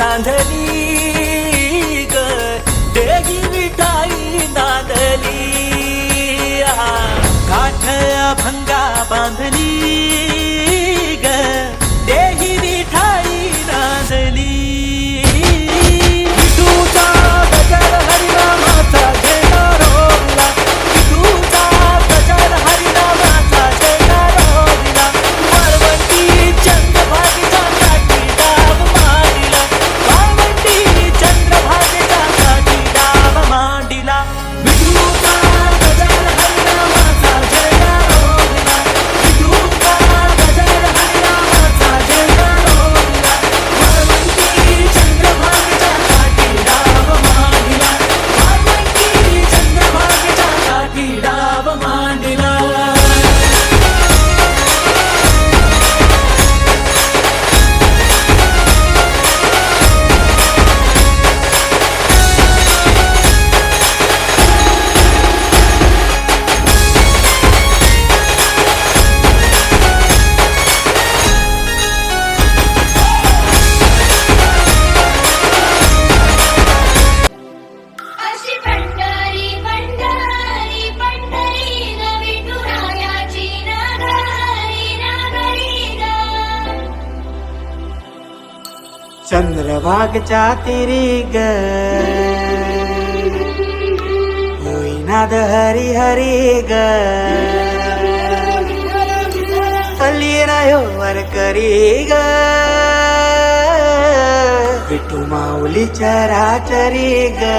सांधली ग देही विठाई नांदली काठ अभंगा बांधली ग देही विठाई नांदली तुझा गजर हरिनामाचा झेंडा रोवला तुझा गजर हरिनामाचा झेंडा रोवला वाळवंटी चंद्रभागेच्या काठी डाव मांडिला वाळवंटी चंद्रभागेच्या काठी डाव मांडिला विठूचा गजर हरिनामाचा झेंडा रोवला विठूचा गजर हरिनामाचा झेंडा रोवला वाळवंटी चंद्रभागेच्या काठी डाव मांडिला वाळवंटी चंद्रभागेच्या काठी डाव मांडिला अशी पंढरी पंढरी पंढरी ग विठुरायाची नगरी नगरी ग चंद्रभागच्या तिरी ग होईनाद हरी हरी ग रायो वर करी ग विठू माऊली चराचरी ग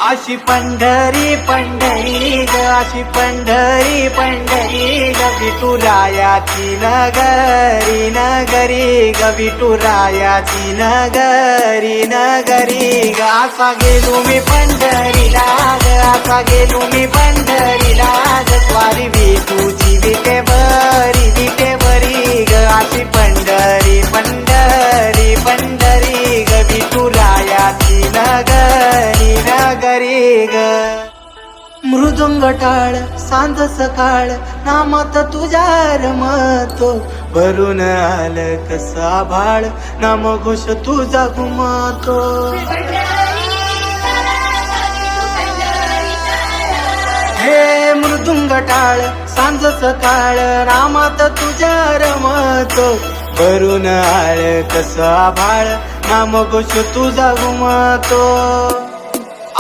अशी पंढरी पंढरी ग अशी पंढरी पंढरी ग विठुरायाची नगरी नगरी ग विठुरायाची नगरी नगरी ग असा गेलो मी पंढरीला ग असा गेलो मी पंढरीला ग स्वारी विठूची विटे बरी ग अशी पंढरी पंढरी पंढरी ग विठुरायाची नगरी नगरी ग मृदुंग टाळ सांज सकाळ नामात तुझ्या रमतो भरून आलं कसा भाळ नाम घोष तुझा घुमतो हे मृदुंग टाळ सांज सकाळ रामात तुझ्या रमतो भरून आळ कसा भाळ नाम घोष तुझा घुमतो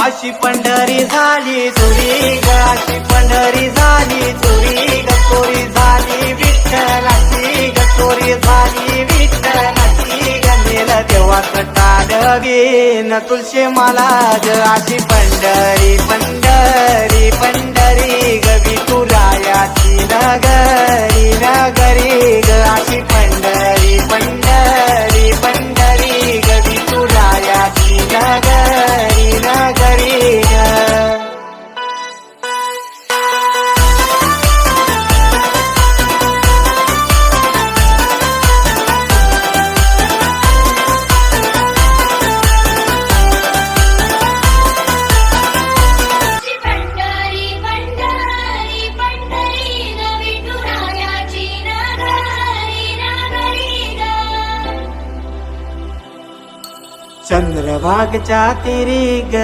अशी पंढरी झाली चोरी ग अशी पंढरी झाली चोरी ग चोरी झाली विठ्ठलाची ग चोरी झाली विठ्ठलाची ग नेलं देवाचं टाळगे न तुळशी मला ग अशी पंढरी पंढरी पंढरी ग विठुरायाची नगरी नगरी ग अशी पंढरी पंढरी पंढरी ग विठुरायाची नगरी नगरी ग अशी पंढरी पंढरी पंढरी ग विठुरायाची नगरी नगरी ग चंद्रभागच्या तिरी ग